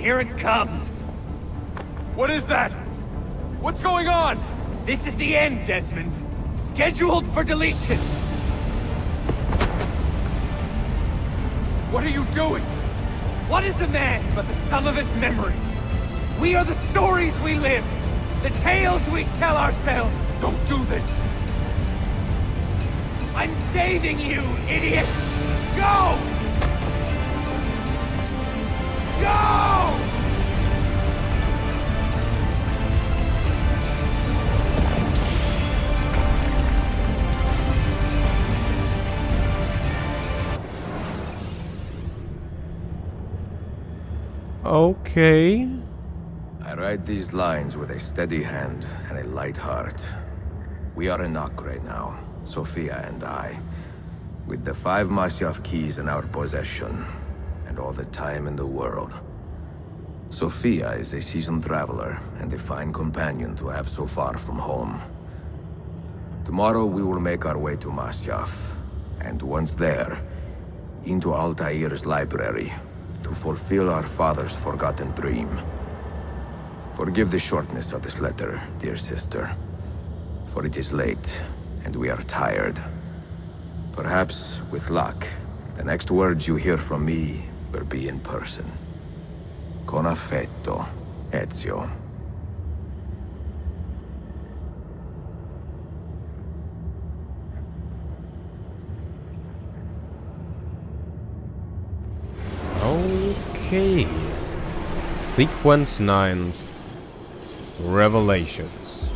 here it comes. What is that? What's going on? This is the end, Desmond. Scheduled for deletion. What are you doing? What is a man but the sum of his memories? We are the stories we live. The tales we tell ourselves. Don't do this! I'm saving you, idiot! Go! Go! Okay. I write these lines with a steady hand and a light heart. We are in Acre now, Sophia and I, with the 5 Masyaf keys in our possession, and all the time in the world. Sophia is a seasoned traveler, and a fine companion to have so far from home. Tomorrow we will make our way to Masyaf, and once there, into Altair's library, to fulfill our father's forgotten dream. Forgive the shortness of this letter, dear sister, for it is late, and we are tired. Perhaps, with luck, the next words you hear from me will be in person. Con affetto, Ezio. Okay. Sequence 9. Revelations.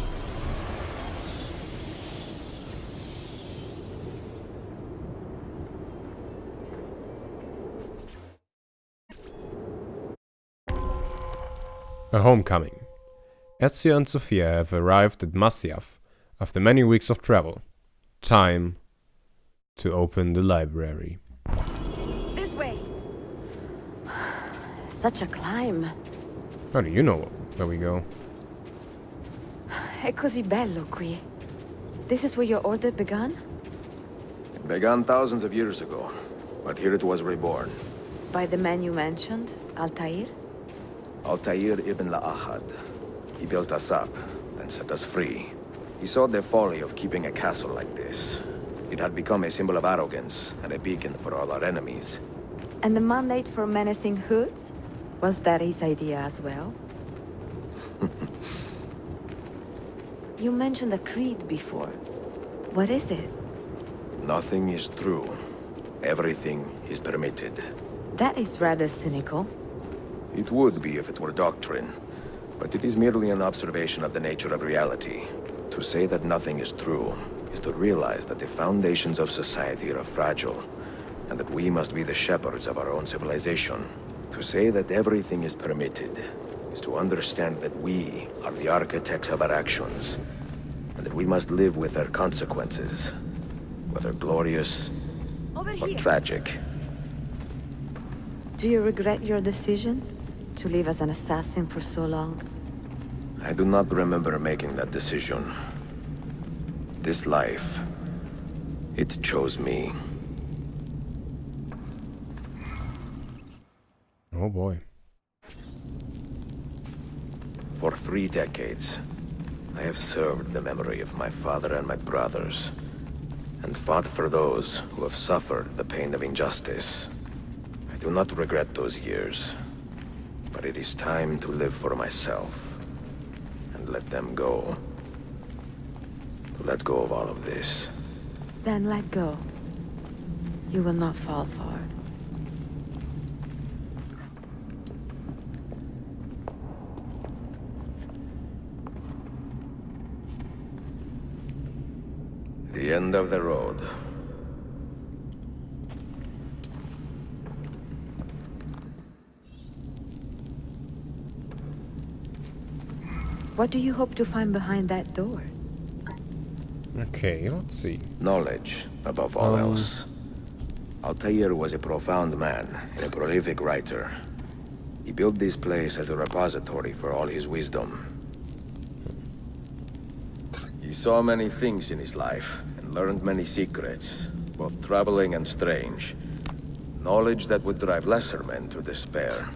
A homecoming. Ezio and Sophia have arrived at Masyaf after many weeks of travel. Time to open the library. This way. Such a climb. How do you know where we go? È così bello qui. This is where your order began? It began thousands of years ago, but here it was reborn. By the man you mentioned, Altair? Altair ibn La'ahad. He built us up, then set us free. He saw the folly of keeping a castle like this. It had become a symbol of arrogance and a beacon for all our enemies. And the mandate for menacing hoods? Was that his idea as well? You mentioned a creed before. What is it? Nothing is true. Everything is permitted. That is rather cynical. It would be if it were doctrine, but it is merely an observation of the nature of reality. To say that nothing is true is to realize that the foundations of society are fragile, and that we must be the shepherds of our own civilization. To say that everything is permitted is to understand that we are the architects of our actions, and that we must live with their consequences, whether glorious or tragic. Do you regret your decision to live as an assassin for so long? I do not remember making that decision. This life, it chose me. Oh boy. For 3 decades, I have served the memory of my father and my brothers, and fought for those who have suffered the pain of injustice. I do not regret those years, but it is time to live for myself, and let them go. To let go of all of this. Then let go. You will not fall far. The end of the road. What do you hope to find behind that door? Okay, let's see. Knowledge, above all else. Altair was a profound man and a prolific writer. He built this place as a repository for all his wisdom. He saw many things in his life, and learned many secrets, both troubling and strange. Knowledge that would drive lesser men to despair.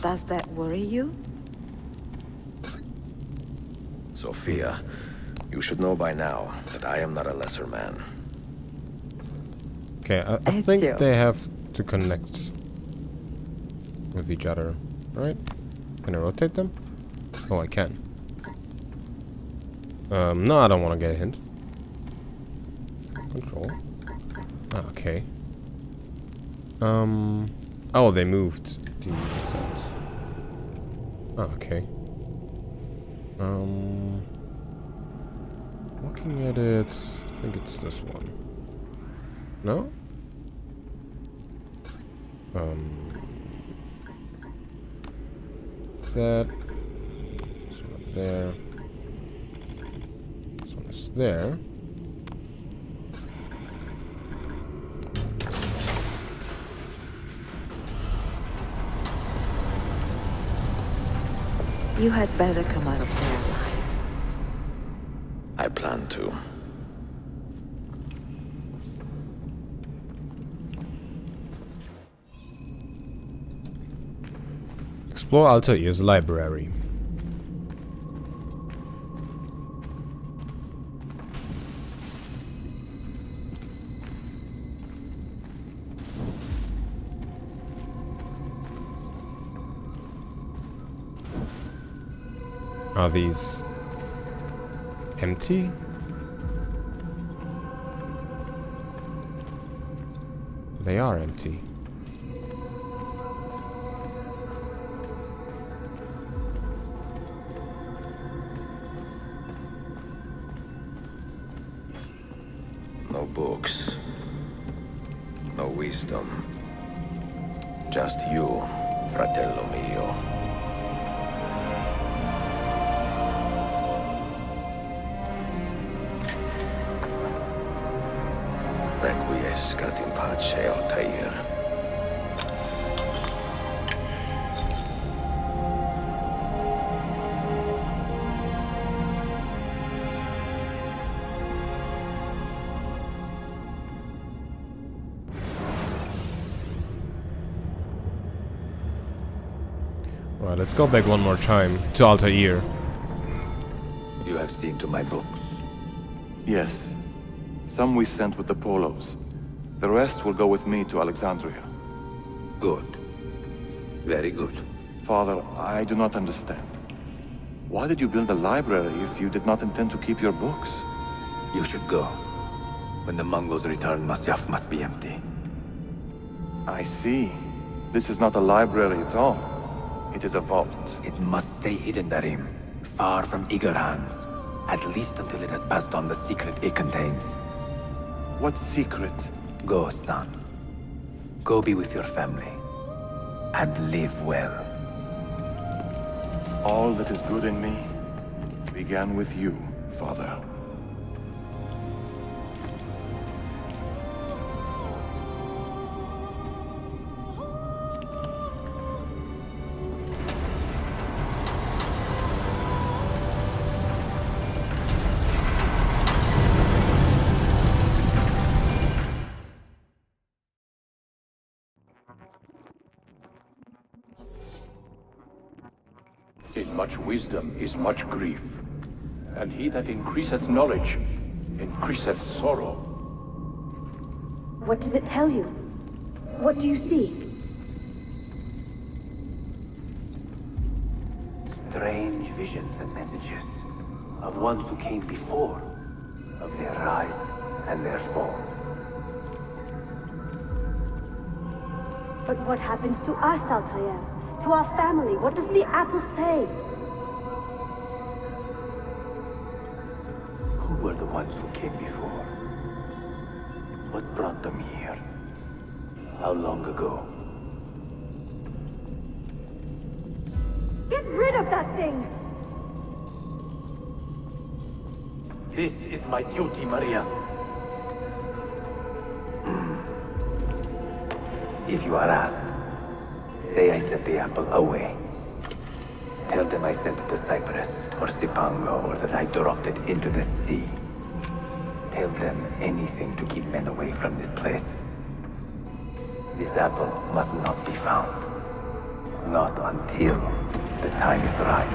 Does that worry you? Sophia, you should know by now that I am not a lesser man. Okay, I think Ezio. they have to connect with each other, right? Can I rotate them? Oh, I can. No, I don't want to get a hint. Control. Ah, okay. Oh, they moved the sounds. Ah, okay. Looking at it, I think it's this one. No? That. This one up there. This one is there. You had better come out of there alive. I plan to. Explore Altair's library. Are these empty? They are empty. No books. No wisdom. Just you, fratello mio. Requiescat in pace, Altair. Right, let's go back one more time to Altair. You have seen to my books. Yes. Some we sent with the Polos. The rest will go with me to Alexandria. Good. Very good. Father, I do not understand. Why did you build a library if you did not intend to keep your books? You should go. When the Mongols return, Masyaf must be empty. I see. This is not a library at all. It is a vault. It must stay hidden, Darim. Far from eager hands. At least until it has passed on the secret it contains. What secret? Go, son. Go be with your family. And live well. All that is good in me began with you, Father. In much wisdom is much grief, and he that increaseth knowledge increaseth sorrow. What does it tell you? What do you see? Strange visions and messages of ones who came before, of their rise and their fall. But what happens to us, Altair? To our family? What does the apple say? Who were the ones who came before? What brought them here? How long ago? Get rid of that thing! This is my duty, Maria. If you are asked, say I sent the apple away. Tell them I sent it to Cyprus, or Cipango, or that I dropped it into the sea. Tell them anything to keep men away from this place. This apple must not be found. Not until the time is right.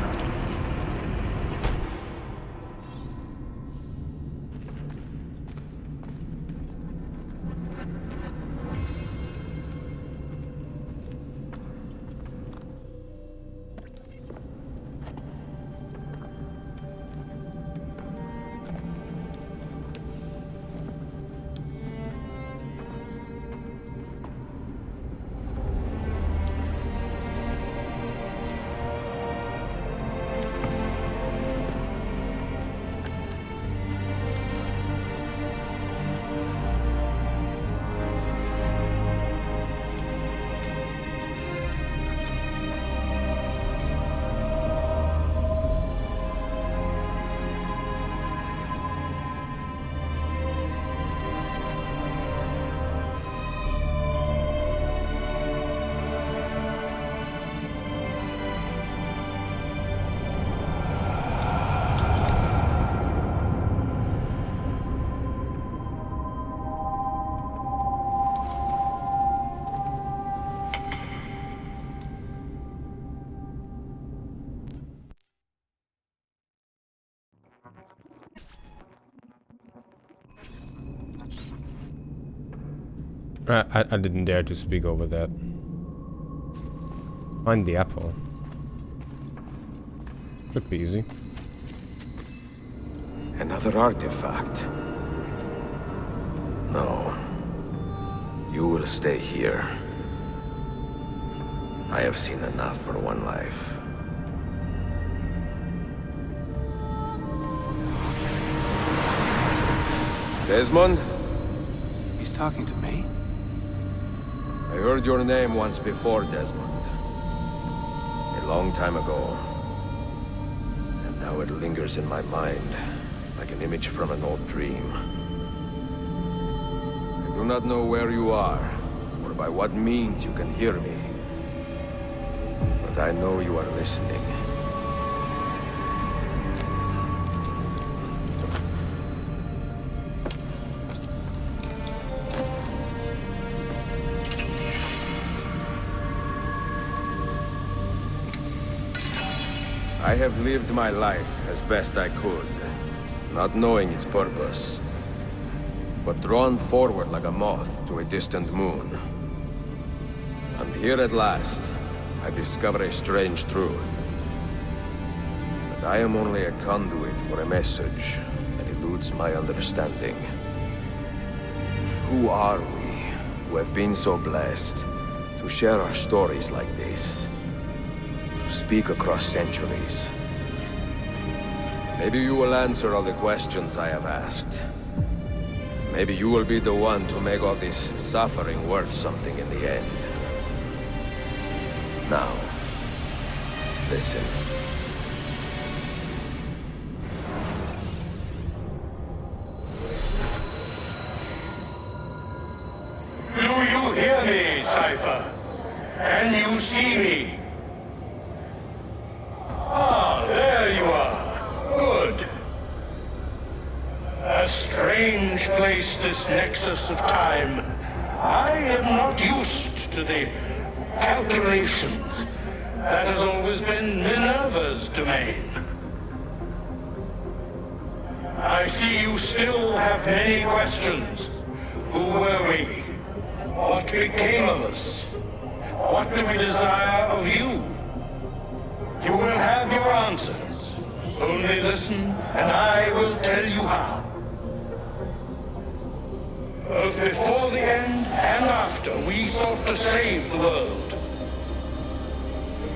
I didn't dare to speak over that. Find the apple. Should be easy. Another artifact. No. You will stay here. I have seen enough for one life. Desmond? He's talking to me? I heard your name once before, Desmond. A long time ago. And now it lingers in my mind, like an image from an old dream. I do not know where you are, or by what means you can hear me. But I know you are listening. I have lived my life as best I could, not knowing its purpose, but drawn forward like a moth to a distant moon. And here at last, I discover a strange truth. That I am only a conduit for a message that eludes my understanding. Who are we, who have been so blessed, to share our stories like this? Speak across centuries. Maybe you will answer all the questions I have asked. Maybe you will be the one to make all this suffering worth something in the end. Now, listen. Do you hear me, Cypher? Can you see me? Ah, there you are. Good. A strange place, this nexus of time. I am not used to the calculations. That has always been Minerva's domain. I see you still have many questions. Who were we? What became of us? What do we desire of you? You will have your answers. Only listen, and I will tell you how. Both before the end and after, we sought to save the world.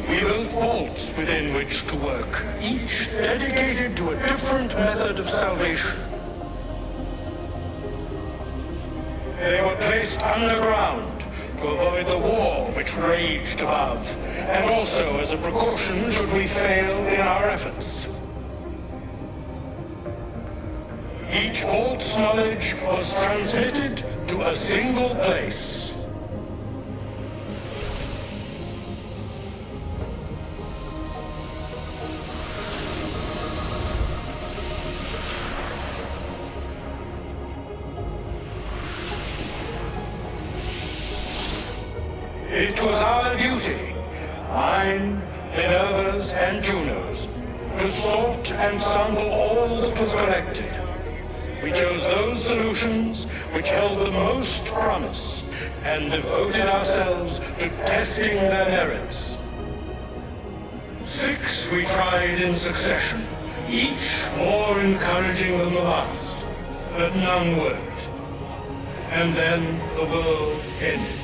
We built vaults within which to work, each dedicated to a different method of salvation. They were placed underground to avoid the war which raged above, and also as a precaution should we fail in our efforts. Each vault's knowledge was transmitted to a single place. It was our duty, mine, Minerva's, and Juno's, to sort and sample all that was collected. We chose those solutions which held the most promise and devoted ourselves to testing their merits. 6 we tried in succession, each more encouraging than the last, but none worked. And then the world ended.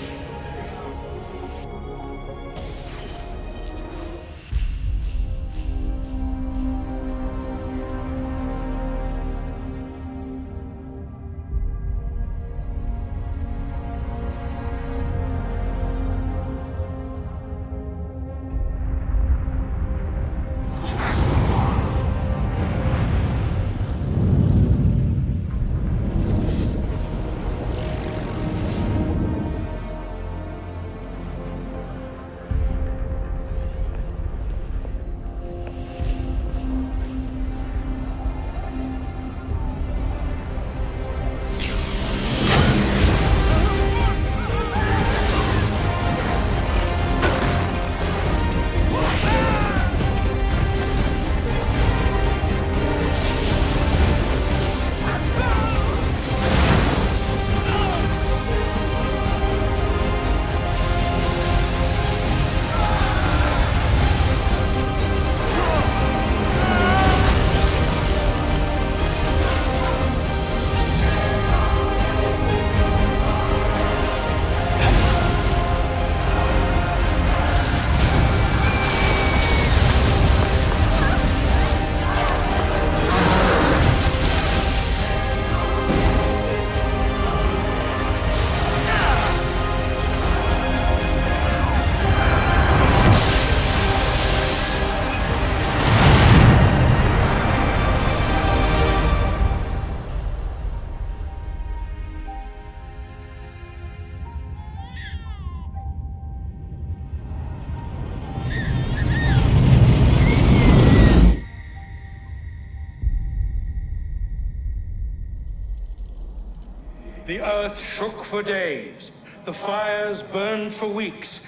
The earth shook for days, the fires burned for weeks,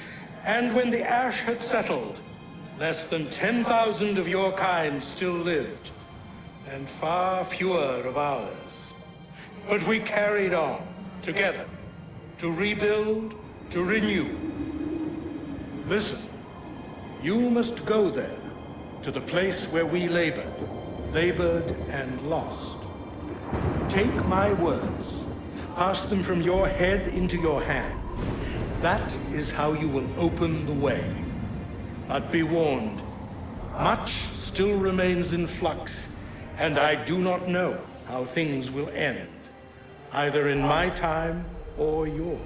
and when the ash had settled, less than 10,000 of your kind still lived, and far fewer of ours. But we carried on, together, to rebuild, to renew. Listen, you must go there, to the place where we labored and lost. Take my words. Pass them from your head into your hands. That is how you will open the way. But be warned, much still remains in flux, and I do not know how things will end, either in my time or yours.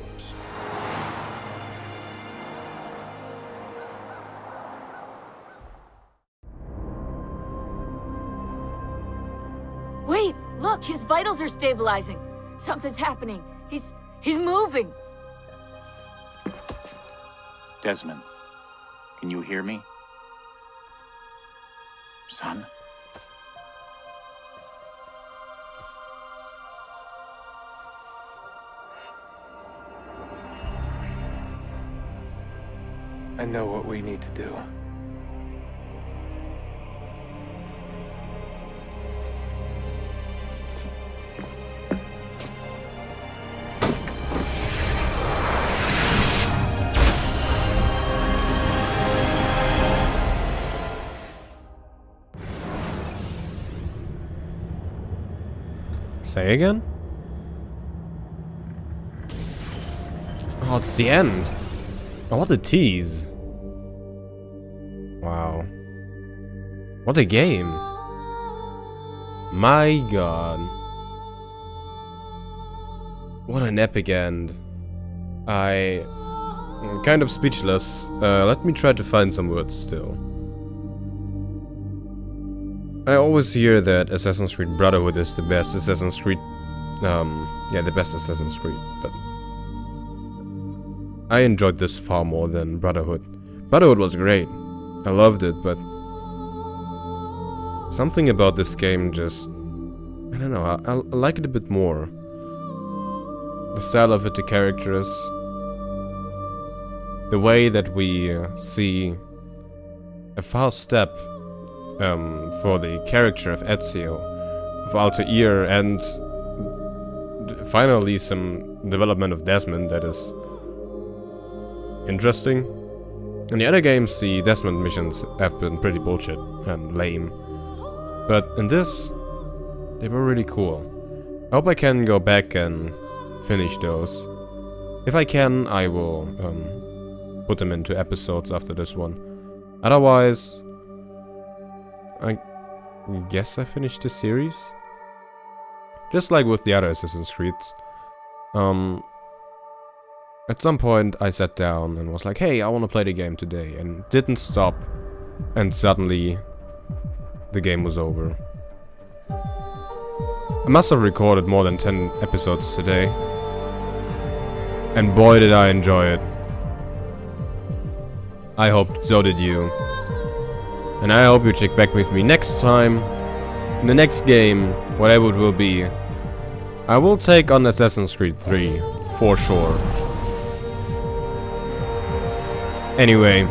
Wait, look, his vitals are stabilizing. Something's happening. He's moving. Desmond, can you hear me? Son? I know what we need to do. Say again? Oh, it's the end. Oh, what a tease. Wow. What a game. My god. What an epic end. I'm kind of speechless. Let me try to find some words still. I always hear that Assassin's Creed Brotherhood is the best Assassin's Creed, the best Assassin's Creed, but I enjoyed this far more than Brotherhood. Brotherhood was great, I loved it, but something about this game just, I don't know, I like it a bit more. The style of it, the characters. the way that we see a fast step for the character of Ezio, of Altair, and finally some development of Desmond that is interesting. In the other games, the Desmond missions have been pretty bullshit and lame, but in this, they were really cool. I hope I can go back and finish those. If I can, I will put them into episodes after this one. Otherwise, I guess I finished the series. Just like with the other Assassin's Creeds. At some point I sat down and was like, hey, I want to play the game today, and didn't stop, and suddenly the game was over. I must have recorded more than 10 episodes today, and boy did I enjoy it. I hope so did you. And I hope you check back with me next time, in the next game, whatever it will be. I will take on Assassin's Creed 3, for sure. Anyway,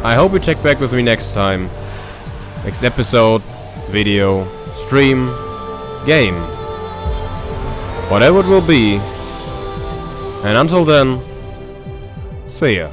I hope you check back with me next time. Next episode, video, stream, game. Whatever it will be. And until then, see ya.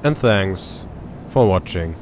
and thanks for watching.